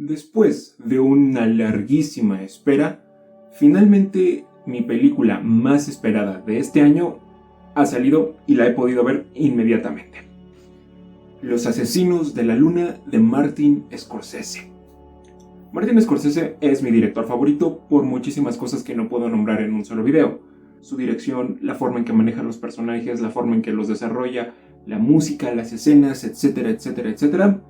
Después de una larguísima espera, finalmente mi película más esperada de este año ha salido y la he podido ver inmediatamente. Los asesinos de la luna de Martin Scorsese. Martin Scorsese es mi director favorito por muchísimas cosas que no puedo nombrar en un solo video. Su dirección, la forma en que maneja los personajes, la forma en que los desarrolla, la música, las escenas, etcétera, etcétera, etcétera,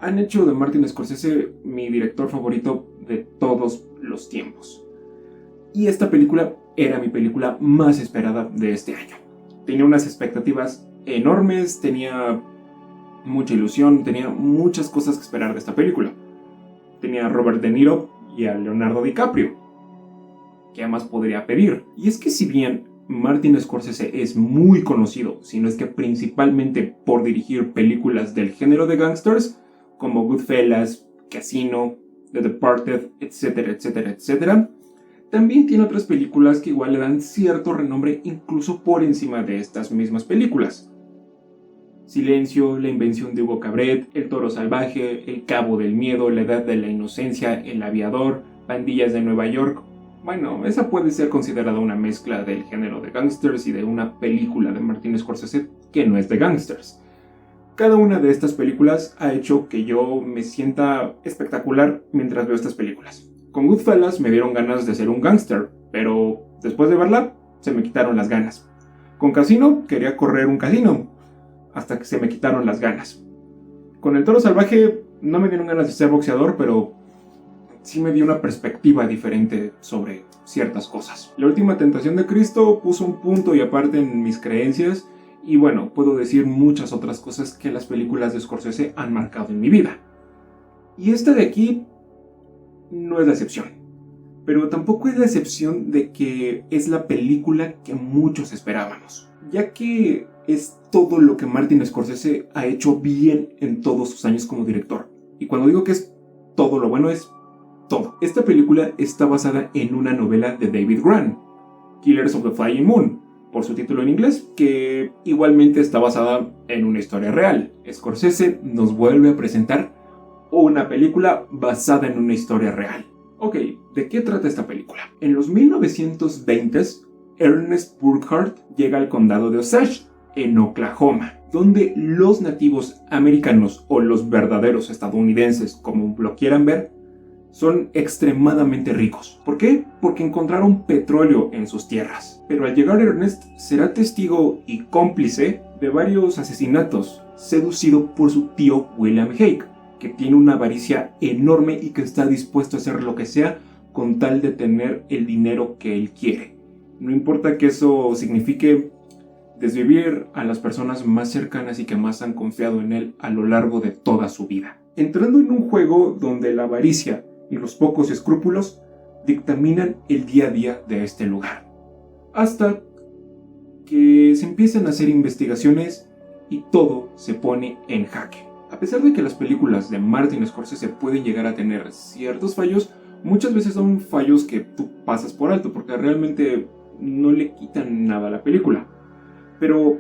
han hecho de Martin Scorsese mi director favorito de todos los tiempos. Y esta película era mi película más esperada de este año. Tenía unas expectativas enormes, tenía mucha ilusión, tenía muchas cosas que esperar de esta película. Tenía a Robert De Niro y a Leonardo DiCaprio. ¿Qué más podría pedir? Y es que si bien Martin Scorsese es muy conocido, si no es que principalmente por dirigir películas del género de gangsters, como Goodfellas, Casino, The Departed, etcétera, etcétera, etcétera, también tiene otras películas que igual le dan cierto renombre incluso por encima de estas mismas películas. Silencio, La invención de Hugo Cabret, El toro salvaje, El cabo del miedo, La edad de la inocencia, El aviador, Pandillas de Nueva York. Bueno, esa puede ser considerada una mezcla del género de gangsters y de una película de Martin Scorsese que no es de gangsters. Cada una de estas películas ha hecho que yo me sienta espectacular mientras veo estas películas. Con Goodfellas me dieron ganas de ser un gángster, pero después de verla se me quitaron las ganas. Con Casino quería correr un casino, hasta que se me quitaron las ganas. Con El toro salvaje no me dieron ganas de ser boxeador, pero sí me dio una perspectiva diferente sobre ciertas cosas. La última tentación de Cristo puso un punto y aparte en mis creencias. Y bueno, puedo decir muchas otras cosas que las películas de Scorsese han marcado en mi vida. Y esta de aquí no es la excepción. Pero tampoco es la excepción de que es la película que muchos esperábamos. Ya que es todo lo que Martin Scorsese ha hecho bien en todos sus años como director. Y cuando digo que es todo lo bueno, es todo. Esta película está basada en una novela de David Grann, Killers of the Flying Moon, por su título en inglés, que igualmente está basada en una historia real. Scorsese nos vuelve a presentar una película basada en una historia real. Ok, ¿de qué trata esta película? En los 1920s, Ernest Burkhart llega al condado de Osage, en Oklahoma, donde los nativos americanos o los verdaderos estadounidenses, como lo quieran ver, son extremadamente ricos. ¿Por qué? Porque encontraron petróleo en sus tierras. Pero al llegar Ernest será testigo y cómplice de varios asesinatos, seducido por su tío William Hague, que tiene una avaricia enorme y que está dispuesto a hacer lo que sea con tal de tener el dinero que él quiere. No importa que eso signifique desvivir a las personas más cercanas y que más han confiado en él a lo largo de toda su vida. Entrando en un juego donde la avaricia y los pocos escrúpulos dictaminan el día a día de este lugar. Hasta que se empiezan a hacer investigaciones y todo se pone en jaque. A pesar de que las películas de Martin Scorsese pueden llegar a tener ciertos fallos, muchas veces son fallos que tú pasas por alto porque realmente no le quitan nada a la película. Pero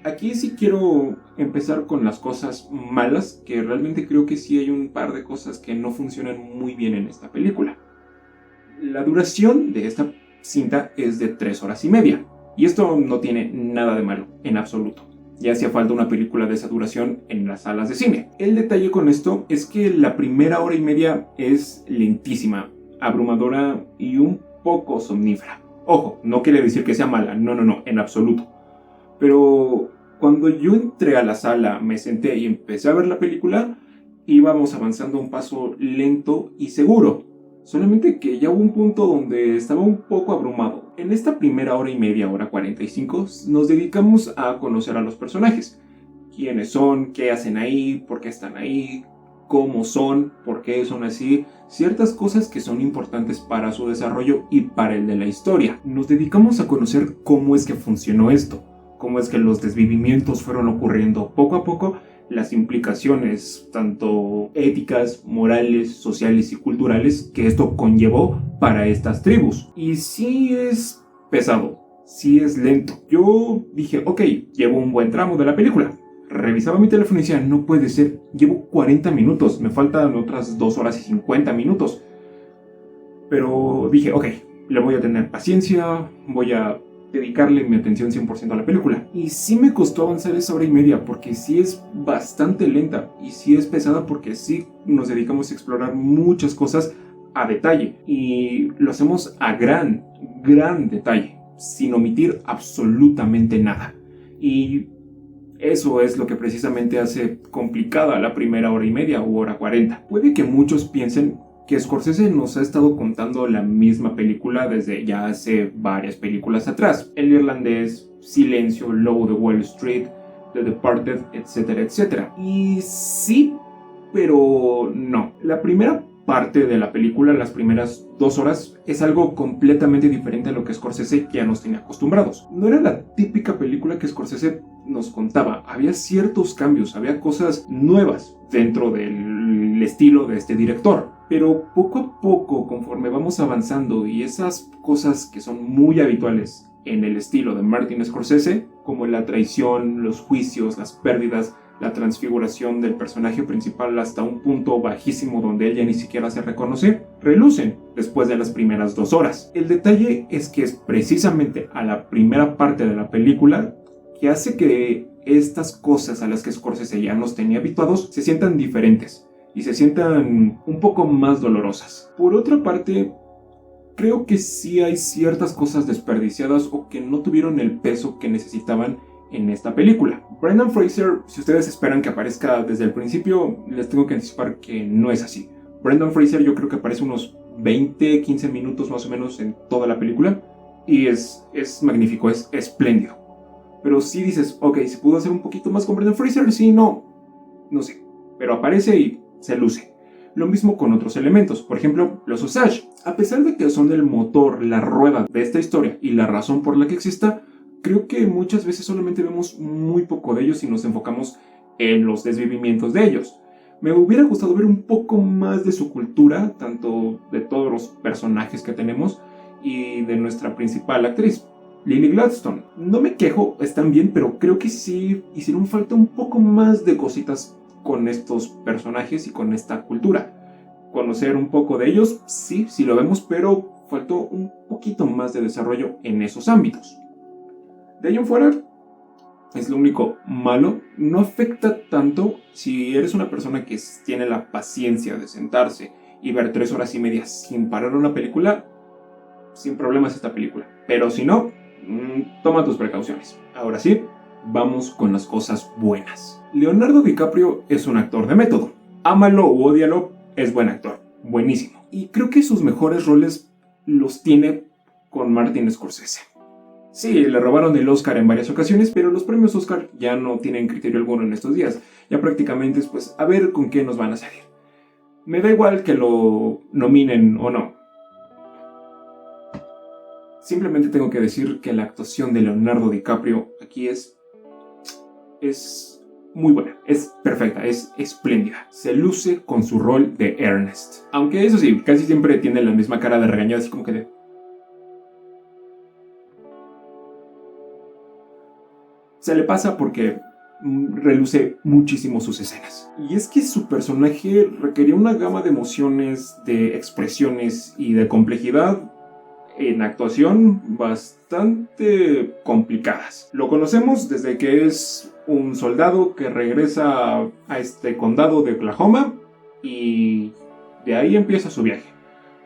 aquí sí quiero empezar con las cosas malas, que realmente creo que sí hay un par de cosas que no funcionan muy bien en esta película. La duración de esta cinta es de 3 horas y media, y esto no tiene nada de malo, en absoluto. Ya hacía falta una película de esa duración en las salas de cine. El detalle con esto es que la primera hora y media es lentísima, abrumadora y un poco somnífera. Ojo, no quiere decir que sea mala, no, en absoluto. Pero cuando yo entré a la sala, me senté y empecé a ver la película, íbamos avanzando a un paso lento y seguro. Solamente que ya hubo un punto donde estaba un poco abrumado. En esta primera hora y media, hora 45, nos dedicamos a conocer a los personajes. Quiénes son, qué hacen ahí, por qué están ahí, cómo son, por qué son así. Ciertas cosas que son importantes para su desarrollo y para el de la historia. Nos dedicamos a conocer cómo es que funcionó esto. Cómo es que los desvivimientos fueron ocurriendo poco a poco, las implicaciones tanto éticas, morales, sociales y culturales que esto conllevó para estas tribus. Y sí es pesado, sí es lento. Yo dije, ok, llevo un buen tramo de la película. revisaba mi teléfono y decía, no puede ser, llevo 40 minutos, me faltan otras 2 horas y 50 minutos. Pero dije, ok, le voy a tener paciencia, voy a dedicarle mi atención 100% a la película. Y sí me costó avanzar esa hora y media, porque sí es bastante lenta y sí es pesada, porque sí nos dedicamos a explorar muchas cosas a detalle. Y lo hacemos a gran detalle, sin omitir absolutamente nada. Y eso es lo que precisamente hace complicada la primera hora y media u hora 40. Puede que muchos piensen que Scorsese nos ha estado contando la misma película desde ya hace varias películas atrás. El Irlandés, Silencio, Lobo de Wall Street, The Departed, etcétera, etcétera. Y sí, pero no. La primera parte de la película, las primeras 2 horas, es algo completamente diferente a lo que Scorsese ya nos tenía acostumbrados. No era la típica película que Scorsese nos contaba. Había ciertos cambios, había cosas nuevas dentro del estilo de este director. Pero poco a poco, conforme vamos avanzando y esas cosas que son muy habituales en el estilo de Martin Scorsese, como la traición, los juicios, las pérdidas, la transfiguración del personaje principal hasta un punto bajísimo donde él ya ni siquiera se reconoce, relucen después de las primeras 2 horas. El detalle es que es precisamente a la primera parte de la película que hace que estas cosas a las que Scorsese ya nos tenía habituados se sientan diferentes y se sientan un poco más dolorosas. Por otra parte, creo que sí hay ciertas cosas desperdiciadas o que no tuvieron el peso que necesitaban en esta película. Brendan Fraser, si ustedes esperan que aparezca desde el principio, les tengo que anticipar que no es así. Brendan Fraser yo creo que aparece unos 20, 15 minutos más o menos en toda la película y es magnífico, es espléndido. Pero si dices, ok, ¿se pudo hacer un poquito más con Brendan Fraser? Sí, no sé, pero aparece y se luce. Lo mismo con otros elementos, por ejemplo, los Osage. A pesar de que son el motor, la rueda de esta historia y la razón por la que exista, creo que muchas veces solamente vemos muy poco de ellos y nos enfocamos en los desvivimientos de ellos. Me hubiera gustado ver un poco más de su cultura, tanto de todos los personajes que tenemos y de nuestra principal actriz, Lily Gladstone. No me quejo, están bien, pero creo que sí hicieron falta un poco más de cositas con estos personajes y con esta cultura. Conocer un poco de ellos, sí lo vemos, pero faltó un poquito más de desarrollo en esos ámbitos. De ahí en fuera, es lo único malo. No afecta tanto si eres una persona que tiene la paciencia de sentarse y ver 3 horas y media sin parar una película. Sin problemas esta película. Pero si no, toma tus precauciones. Ahora sí, vamos con las cosas buenas. Leonardo DiCaprio es un actor de método. Ámalo u ódialo, es buen actor. Buenísimo. Y creo que sus mejores roles los tiene con Martin Scorsese. Sí, le robaron el Oscar en varias ocasiones, pero los premios Oscar ya no tienen criterio alguno en estos días. Ya prácticamente es pues a ver con qué nos van a salir. Me da igual que lo nominen o no. Simplemente tengo que decir que la actuación de Leonardo DiCaprio aquí es muy buena, es perfecta, es espléndida. Se luce con su rol de Ernest. Aunque eso sí, casi siempre tiene la misma cara de regañado, así como que de... Se le pasa porque reluce muchísimo sus escenas. Y es que su personaje requería una gama de emociones, de expresiones y de complejidad en actuación bastante complicadas. Lo conocemos desde que es un soldado que regresa a este condado de Oklahoma y de ahí empieza su viaje.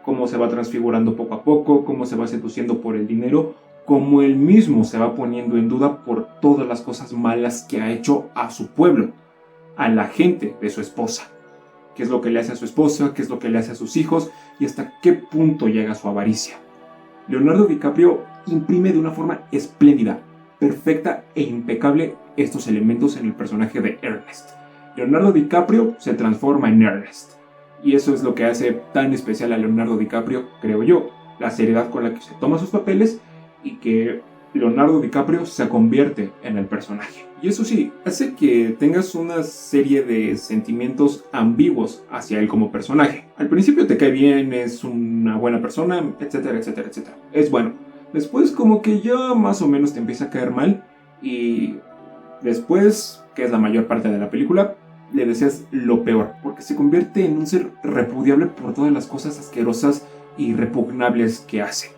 Cómo se va transfigurando poco a poco, cómo se va seduciendo por el dinero, cómo él mismo se va poniendo en duda por todas las cosas malas que ha hecho a su pueblo, a la gente de su esposa. Qué es lo que le hace a su esposa, qué es lo que le hace a sus hijos y hasta qué punto llega su avaricia. Leonardo DiCaprio imprime de una forma espléndida, perfecta e impecable estos elementos en el personaje de Ernest. Leonardo DiCaprio se transforma en Ernest. Y eso es lo que hace tan especial a Leonardo DiCaprio, creo yo. La seriedad con la que se toma sus papeles y que Leonardo DiCaprio se convierte en el personaje. Y eso sí, hace que tengas una serie de sentimientos ambiguos hacia él como personaje. Al principio te cae bien, es una buena persona, etcétera, etcétera, etcétera. Es bueno. Después como que ya más o menos te empieza a caer mal y después que es la mayor parte de la película, le deseas lo peor, porque se convierte en un ser repudiable por todas las cosas asquerosas y repugnables que hace.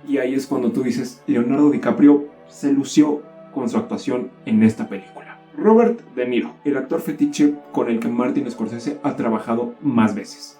Y ahí es cuando tú dices, Leonardo DiCaprio se lució con su actuación en esta película. Robert De Niro, el actor fetiche con el que Martin Scorsese ha trabajado más veces.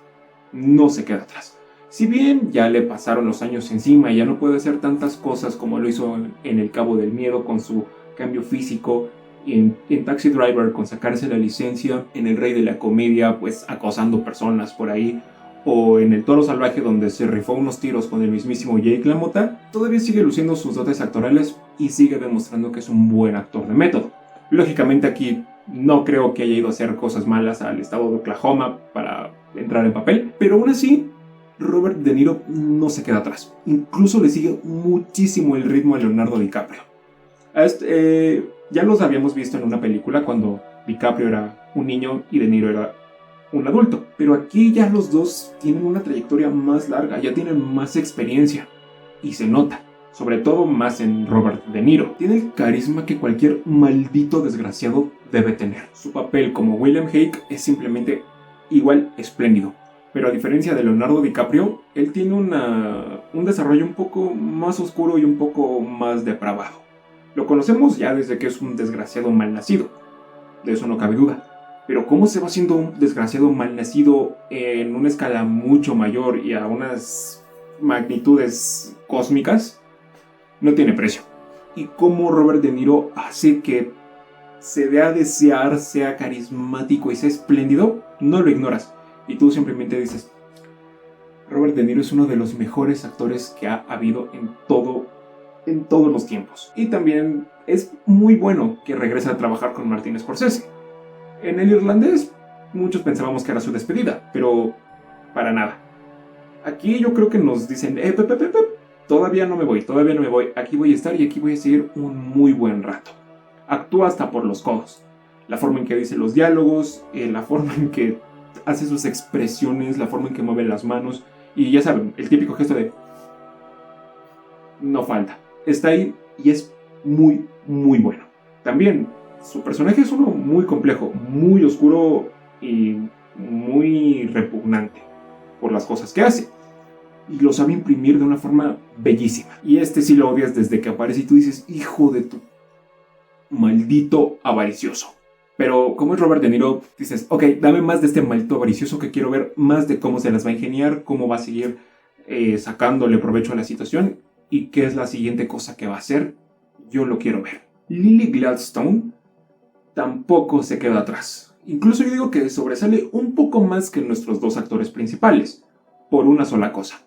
No se queda atrás. Si bien ya le pasaron los años encima y ya no puede hacer tantas cosas como lo hizo en El Cabo del Miedo con su cambio físico, en Taxi Driver con sacarse la licencia, en El Rey de la Comedia pues acosando personas por ahí, o en El Toro Salvaje donde se rifó unos tiros con el mismísimo Jake LaMotta, todavía sigue luciendo sus dotes actorales y sigue demostrando que es un buen actor de método. Lógicamente aquí no creo que haya ido a hacer cosas malas al estado de Oklahoma para entrar en papel, pero aún así Robert De Niro no se queda atrás. Incluso le sigue muchísimo el ritmo a Leonardo DiCaprio. Ya los habíamos visto en una película cuando DiCaprio era un niño y De Niro era un adulto. Pero aquí ya los dos tienen una trayectoria más larga, ya tienen más experiencia. Y se nota, sobre todo más en Robert De Niro. Tiene el carisma que cualquier maldito desgraciado debe tener. Su papel como William Hake es simplemente igual espléndido. Pero a diferencia de Leonardo DiCaprio, él tiene un desarrollo un poco más oscuro y un poco más depravado. Lo conocemos ya desde que es un desgraciado malnacido, de eso no cabe duda. Pero cómo se va haciendo un desgraciado malnacido en una escala mucho mayor y a unas magnitudes cósmicas, no tiene precio. Y cómo Robert De Niro hace que se dé a desear, sea carismático y sea espléndido, no lo ignoras. Y tú simplemente dices, Robert De Niro es uno de los mejores actores que ha habido en todos los tiempos. Y también es muy bueno que regrese a trabajar con Martin Scorsese. En El Irlandés, muchos pensábamos que era su despedida, pero para nada. Aquí yo creo que nos dicen, todavía no me voy, aquí voy a estar y aquí voy a seguir un muy buen rato. Actúa hasta por los codos. La forma en que dice los diálogos, la forma en que hace sus expresiones, la forma en que mueve las manos, y ya saben, el típico gesto de no falta. Está ahí y es muy, muy bueno. También, su personaje es uno muy complejo, muy oscuro y muy repugnante por las cosas que hace. Y lo sabe imprimir de una forma bellísima. Y este sí lo odias desde que aparece y tú dices, hijo de tu maldito avaricioso. Pero como es Robert De Niro, dices, ok, dame más de este maldito avaricioso que quiero ver más de cómo se las va a ingeniar, cómo va a seguir sacándole provecho a la situación y qué es la siguiente cosa que va a hacer. Yo lo quiero ver. Lily Gladstone tampoco se queda atrás. Incluso yo digo que sobresale un poco más que nuestros dos actores principales, por una sola cosa.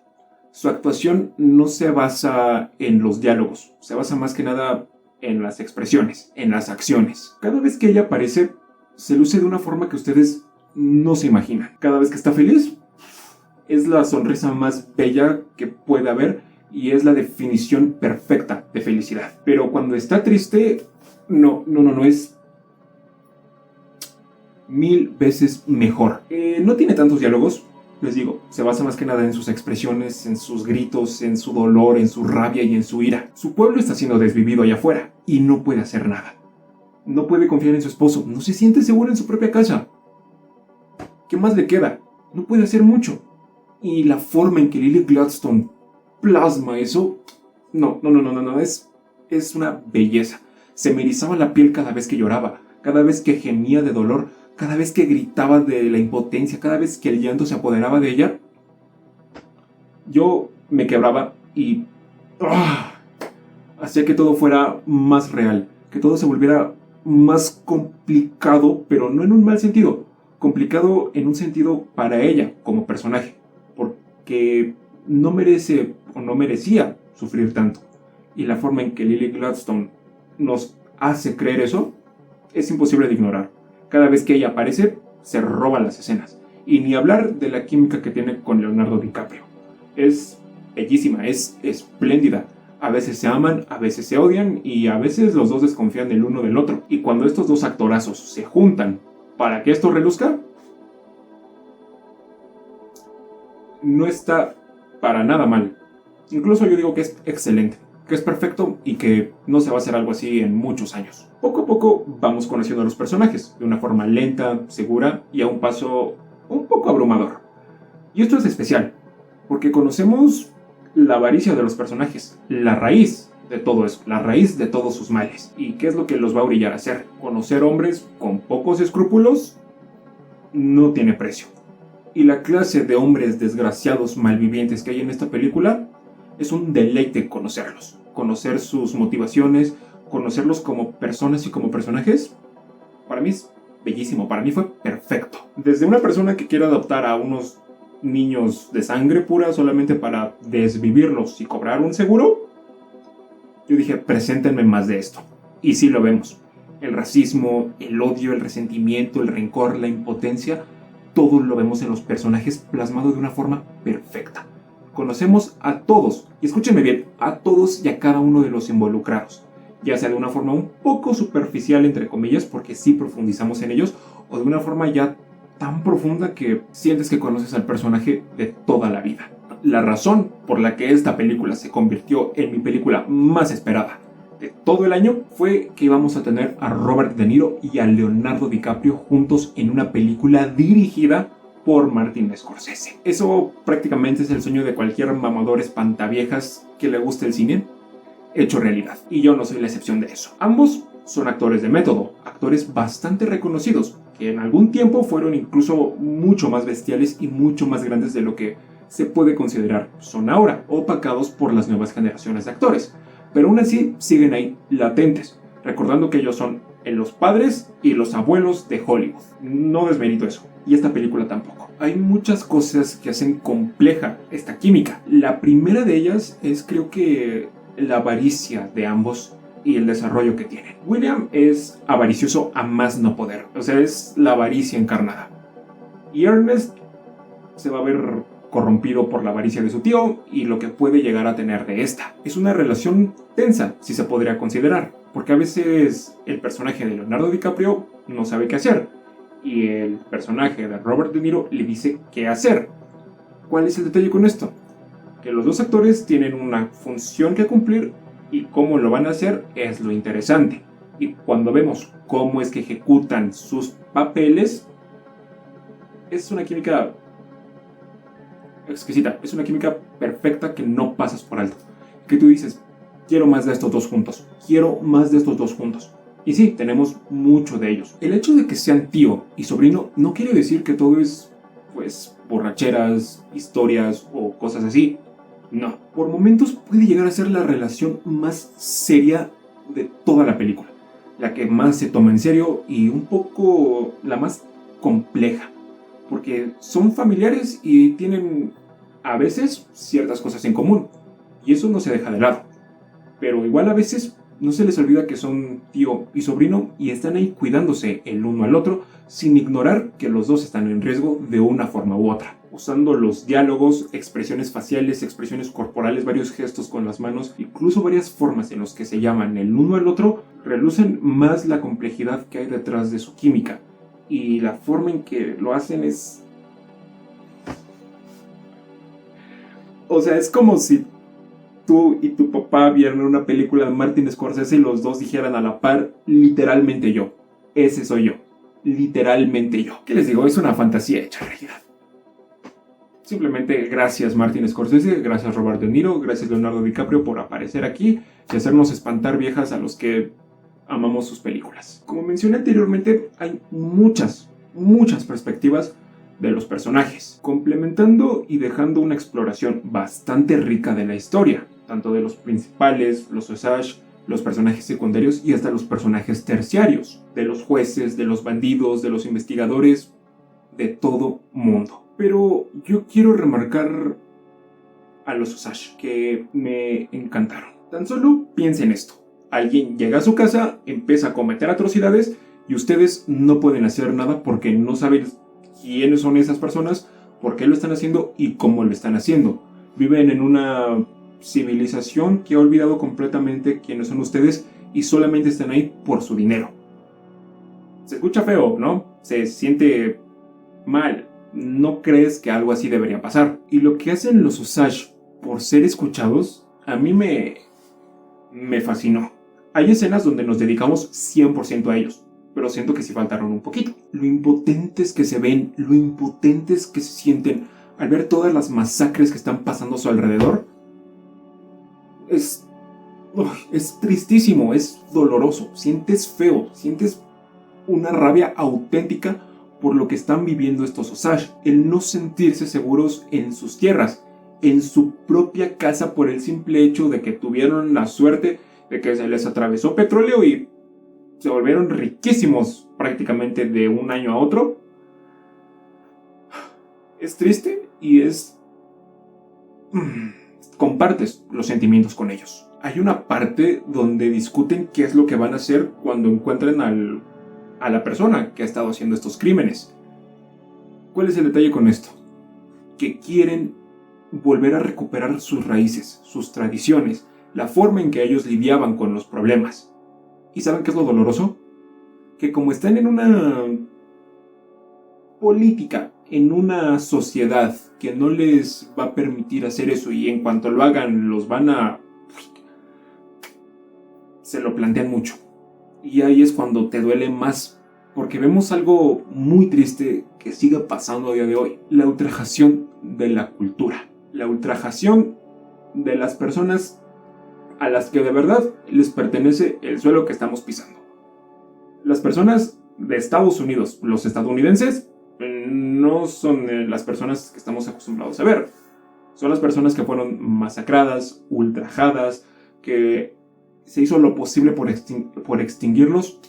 Su actuación no se basa en los diálogos, se basa más que nada en las expresiones, en las acciones. Cada vez que ella aparece, se luce de una forma que ustedes no se imaginan. Cada vez que está feliz, es la sonrisa más bella que puede haber y es la definición perfecta de felicidad. Pero cuando está triste, no, es 1000 veces mejor. No tiene tantos diálogos, les digo, se basa más que nada en sus expresiones, en sus gritos, en su dolor, en su rabia y en su ira. Su pueblo está siendo desvivido allá afuera y no puede hacer nada. No puede confiar en su esposo, no se siente seguro en su propia casa. ¿Qué más le queda? No puede hacer mucho. Y la forma en que Lily Gladstone plasma eso, no, es una belleza. Se me erizaba la piel cada vez que lloraba, cada vez que gemía de dolor, cada vez que gritaba de la impotencia, cada vez que el llanto se apoderaba de ella. Yo me quebraba y hacía que todo fuera más real, que todo se volviera más complicado, pero no en un mal sentido, complicado en un sentido para ella como personaje, porque no merece o no merecía sufrir tanto. Y la forma en que Lily Gladstone nos hace creer eso es imposible de ignorar. Cada vez que ella aparece, se roban las escenas. Y ni hablar de la química que tiene con Leonardo DiCaprio. Es bellísima, es espléndida. A veces se aman, a veces se odian y a veces los dos desconfían el uno del otro. Y cuando estos dos actorazos se juntan para que esto reluzca, no está para nada mal. Incluso yo digo que es excelente. que es perfecto y que no se va a hacer algo así en muchos años. Poco a poco vamos conociendo a los personajes de una forma lenta, segura y a un paso un poco abrumador. Y esto es especial, porque conocemos la avaricia de los personajes, la raíz de todo eso, la raíz de todos sus males. ¿Y qué es lo que los va a orillar a hacer? Conocer hombres con pocos escrúpulos no tiene precio. Y la clase de hombres desgraciados malvivientes que hay en esta película es un deleite conocerlos, conocer sus motivaciones, conocerlos como personas y como personajes. Para mí es bellísimo, para mí fue perfecto. Desde una persona que quiere adoptar a unos niños de sangre pura solamente para desvivirlos y cobrar un seguro, yo dije, preséntenme más de esto. Y sí lo vemos. El racismo, el odio, el resentimiento, el rencor, la impotencia, todo lo vemos en los personajes plasmado de una forma perfecta. Conocemos a todos, y escúchenme bien, a todos y a cada uno de los involucrados, ya sea de una forma un poco superficial, entre comillas, porque sí profundizamos en ellos, o de una forma ya tan profunda que sientes que conoces al personaje de toda la vida. La razón por la que esta película se convirtió en mi película más esperada de todo el año fue que íbamos a tener a Robert De Niro y a Leonardo DiCaprio juntos en una película dirigida por Martin Scorsese. Eso prácticamente es el sueño de cualquier mamador espantaviejas que le guste el cine hecho realidad, y yo no soy la excepción de eso. Ambos son actores de método, actores bastante reconocidos, que en algún tiempo fueron incluso mucho más bestiales y mucho más grandes de lo que se puede considerar son ahora, opacados por las nuevas generaciones de actores, pero aún así siguen ahí latentes, recordando que ellos son los padres y los abuelos de Hollywood. No desmerito eso, y esta película tampoco. Hay muchas cosas que hacen compleja esta química. La primera de ellas es, creo que, la avaricia de ambos y el desarrollo que tienen. William es avaricioso a más no poder, o sea, es la avaricia encarnada. Y Ernest se va a ver corrompido por la avaricia de su tío y lo que puede llegar a tener de esta. Es una relación tensa, si se podría considerar, porque a veces el personaje de Leonardo DiCaprio no sabe qué hacer y el personaje de Robert De Niro le dice qué hacer. ¿Cuál es el detalle con esto? Que los dos actores tienen una función que cumplir y cómo lo van a hacer es lo interesante. Y cuando vemos cómo es que ejecutan sus papeles, es una química exquisita, es una química perfecta que no pasas por alto. Que tú dices, quiero más de estos dos juntos, quiero más de estos dos juntos. Y sí, tenemos mucho de ellos. El hecho de que sean tío y sobrino no quiere decir que todo es, pues, borracheras, historias o cosas así. No, por momentos puede llegar a ser la relación más seria de toda la película, la que más se toma en serio y un poco la más compleja, porque son familiares y tienen a veces ciertas cosas en común, y eso no se deja de lado, pero igual a veces no se les olvida que son tío y sobrino y están ahí cuidándose el uno al otro sin ignorar que los dos están en riesgo de una forma u otra. Usando los diálogos, expresiones faciales, expresiones corporales, varios gestos con las manos, incluso varias formas en las que se llaman el uno al otro, relucen más la complejidad que hay detrás de su química. Y la forma en que lo hacen es... O sea, es como si tú y tu papá vieran una película de Martin Scorsese y los dos dijeran a la par, literalmente yo. Ese soy yo. Literalmente yo. ¿Qué les digo? Es una fantasía hecha realidad. Simplemente gracias Martin Scorsese, gracias Robert De Niro, gracias Leonardo DiCaprio por aparecer aquí y hacernos espantar viejas a los que amamos sus películas. Como mencioné anteriormente, hay muchas perspectivas de los personajes, complementando y dejando una exploración bastante rica de la historia, tanto de los principales, los Osage, los personajes secundarios y hasta los personajes terciarios, de los jueces, de los bandidos, de los investigadores, de todo mundo. Pero yo quiero remarcar a los Osage, que me encantaron. Tan solo piensen esto. Alguien llega a su casa, empieza a cometer atrocidades y ustedes no pueden hacer nada porque no saben quiénes son esas personas, por qué lo están haciendo y cómo lo están haciendo. Viven en una civilización que ha olvidado completamente quiénes son ustedes y solamente están ahí por su dinero. Se escucha feo, ¿no? Se siente mal. No crees que algo así debería pasar. Y lo que hacen los Osage por ser escuchados, a mí me me fascinó. Hay escenas donde nos dedicamos 100% a ellos, pero siento que sí faltaron un poquito. Lo impotentes que se ven, lo impotentes que se sienten al ver todas las masacres que están pasando a su alrededor, es tristísimo, es doloroso, sientes feo, sientes una rabia auténtica por lo que están viviendo estos Osage, el no sentirse seguros en sus tierras, en su propia casa, por el simple hecho de que tuvieron la suerte de que se les atravesó petróleo y se volvieron riquísimos prácticamente de un año a otro. Es triste y compartes los sentimientos con ellos. Hay una parte donde discuten qué es lo que van a hacer cuando encuentren a la persona que ha estado haciendo estos crímenes. ¿Cuál es el detalle con esto? Que quieren volver a recuperar sus raíces, sus tradiciones, la forma en que ellos lidiaban con los problemas. ¿Y saben qué es lo doloroso? Que como están en una política, en una sociedad que no les va a permitir hacer eso, y en cuanto lo hagan los van a... se lo plantean mucho. Y ahí es cuando te duele más, porque vemos algo muy triste que sigue pasando a día de hoy. La ultrajación de la cultura. La ultrajación de las personas a las que de verdad les pertenece el suelo que estamos pisando. Las personas de Estados Unidos, los estadounidenses, no son las personas que estamos acostumbrados a ver. Son las personas que fueron masacradas, ultrajadas, que se hizo lo posible por extinguirlos.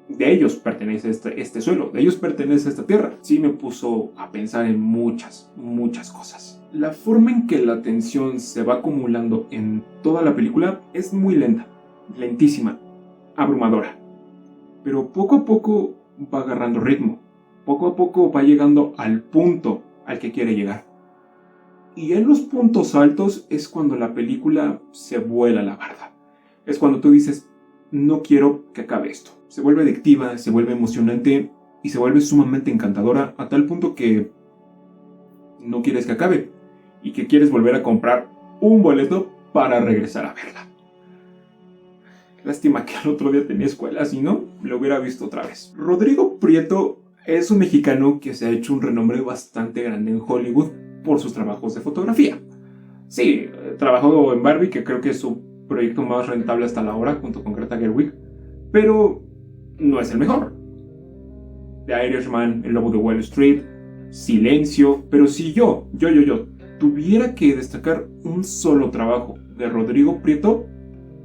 De ellos pertenece este suelo, de ellos pertenece esta tierra. Sí me puso a pensar en muchas cosas. La forma en que la tensión se va acumulando en toda la película es muy lenta, lentísima, abrumadora. Pero poco a poco va agarrando ritmo. Poco a poco va llegando al punto al que quiere llegar. Y en los puntos altos es cuando la película se vuela la barda. Es cuando tú dices, no quiero que acabe esto. Se vuelve adictiva, se vuelve emocionante y se vuelve sumamente encantadora, a tal punto que no quieres que acabe y que quieres volver a comprar un boleto para regresar a verla. Lástima que al otro día tenía escuela, si no, lo hubiera visto otra vez. Rodrigo Prieto es un mexicano que se ha hecho un renombre bastante grande en Hollywood por sus trabajos de fotografía. Sí, trabajó en Barbie, que creo que es su proyecto más rentable hasta la hora, junto con Greta Gerwig, pero no es el mejor. The Irishman, El Lobo de Wall Street, Silencio. Pero si yo tuviera que destacar un solo trabajo de Rodrigo Prieto,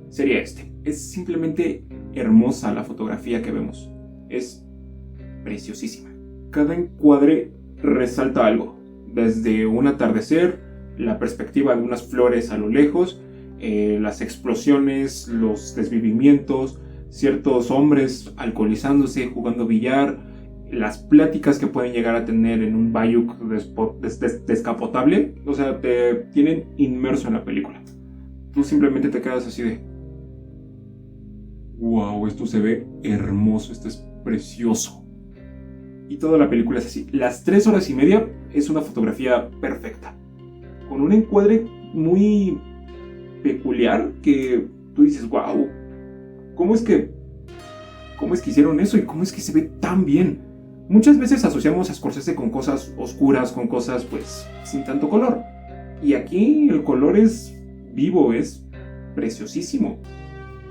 sería este. Es simplemente hermosa la fotografía que vemos. Es preciosísima. Cada encuadre resalta algo. Desde un atardecer, la perspectiva de unas flores a lo lejos, las explosiones, los desvivimientos, ciertos hombres alcoholizándose, jugando billar, las pláticas que pueden llegar a tener en un bayou descapotable. O sea, te tienen inmerso en la película. Tú simplemente te quedas así de... wow, esto se ve hermoso, esto es precioso. Y toda la película es así. Las 3 horas y media es una fotografía perfecta, con un encuadre muy peculiar que tú dices, wow, ¿cómo es que hicieron eso? ¿Y cómo es que se ve tan bien? Muchas veces asociamos a Scorsese con cosas oscuras, con cosas pues sin tanto color. Y aquí el color es vivo, es preciosísimo.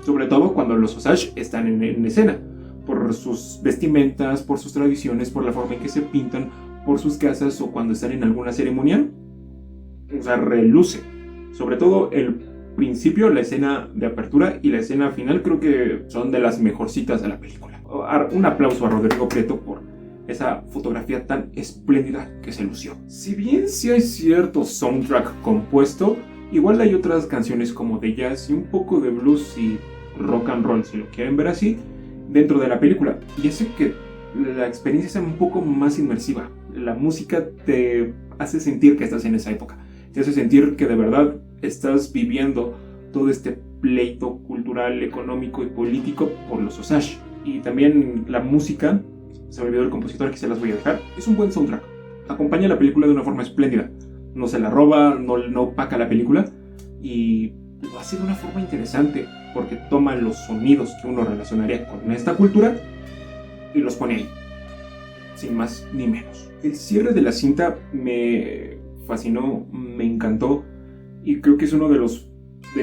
Sobre todo cuando los Osage están en escena. Por sus vestimentas, por sus tradiciones, por la forma en que se pintan, por sus casas o cuando están en alguna ceremonia. O sea, reluce. Sobre todo el principio, la escena de apertura y la escena final creo que son de las mejorcitas de la película. Un aplauso a Rodrigo Prieto por esa fotografía tan espléndida que se lució. Si bien sí hay cierto soundtrack compuesto, igual hay otras canciones como de jazz y un poco de blues y rock and roll, si lo quieren ver así, dentro de la película, y hace que la experiencia sea un poco más inmersiva. La música te hace sentir que estás en esa época, te hace sentir que de verdad estás viviendo todo este pleito cultural, económico y político por los Osage. Y también la música, se me olvidó el compositor, aquí se las voy a dejar, es un buen soundtrack, acompaña la película de una forma espléndida, no se la roba, no opaca la película, y lo hace de una forma interesante porque toma los sonidos que uno relacionaría con esta cultura y los pone ahí, sin más ni menos. El cierre de la cinta me fascinó, me encantó y creo que es uno de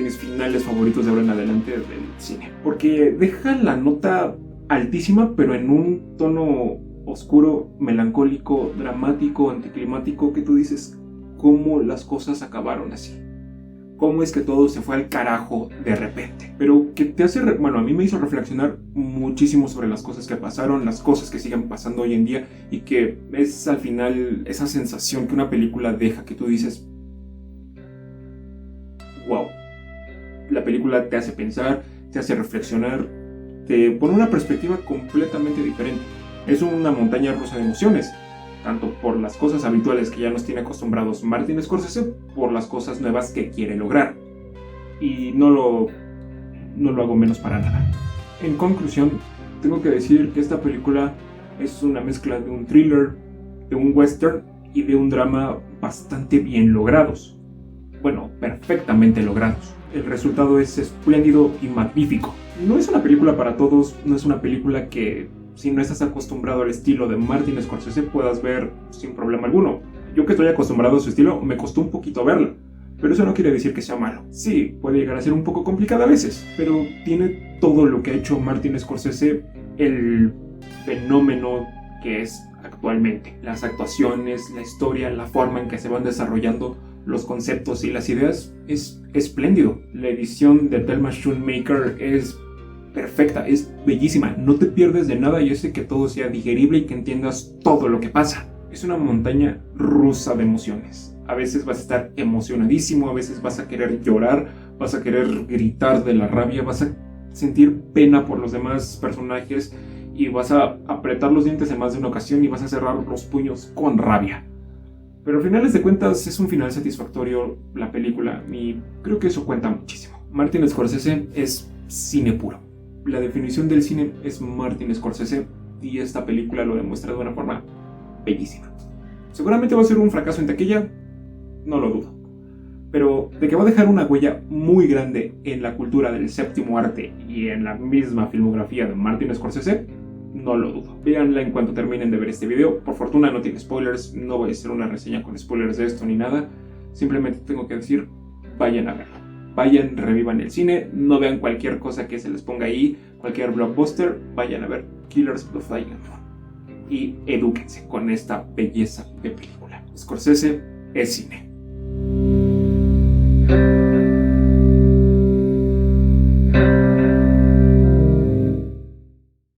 mis finales favoritos de ahora en adelante del cine, porque deja la nota altísima pero en un tono oscuro, melancólico, dramático, anticlimático, que tú dices, ¿cómo las cosas acabaron así? ¿Cómo es que todo se fue al carajo de repente? Pero que te hace, a mí me hizo reflexionar muchísimo sobre las cosas que pasaron, las cosas que siguen pasando hoy en día, y que es al final esa sensación que una película deja, que tú dices, wow, la película te hace pensar, te hace reflexionar, te pone una perspectiva completamente diferente. Es una montaña rusa de emociones, tanto por las cosas habituales que ya nos tiene acostumbrados Martin Scorsese, por las cosas nuevas que quiere lograr. Y no lo hago menos para nada. En conclusión, tengo que decir que esta película es una mezcla de un thriller, de un western y de un drama bastante bien logrados. Bueno, perfectamente logrados. El resultado es espléndido y magnífico. No es una película para todos, no es una película que, si no estás acostumbrado al estilo de Martin Scorsese, puedas ver sin problema alguno. Yo que estoy acostumbrado a su estilo, me costó un poquito verla, pero eso no quiere decir que sea malo. Sí, puede llegar a ser un poco complicada a veces, pero tiene todo lo que ha hecho Martin Scorsese, el fenómeno que es actualmente. Las actuaciones, la historia, la forma en que se van desarrollando los conceptos y las ideas, es espléndido. La edición de Thelma Schoonmaker es perfecta, es bellísima, no te pierdes de nada y hace que todo sea digerible y que entiendas todo lo que pasa. Es una montaña rusa de emociones. A veces vas a estar emocionadísimo, a veces vas a querer llorar, vas a querer gritar de la rabia, vas a sentir pena por los demás personajes y vas a apretar los dientes en más de una ocasión y vas a cerrar los puños con rabia. Pero al final de cuentas es un final satisfactorio la película y creo que eso cuenta muchísimo. Martin Scorsese es cine puro. La definición del cine es Martin Scorsese y esta película lo demuestra de una forma bellísima. Seguramente va a ser un fracaso en taquilla, no lo dudo. Pero de que va a dejar una huella muy grande en la cultura del séptimo arte y en la misma filmografía de Martin Scorsese, no lo dudo. Véanla en cuanto terminen de ver este video. Por fortuna no tiene spoilers, no voy a hacer una reseña con spoilers de esto ni nada. Simplemente tengo que decir, vayan a verlo. Vayan, revivan el cine, no vean cualquier cosa que se les ponga ahí, cualquier blockbuster, vayan a ver Killers of the Flower Moon y edúquense con esta belleza de película. Scorsese es cine.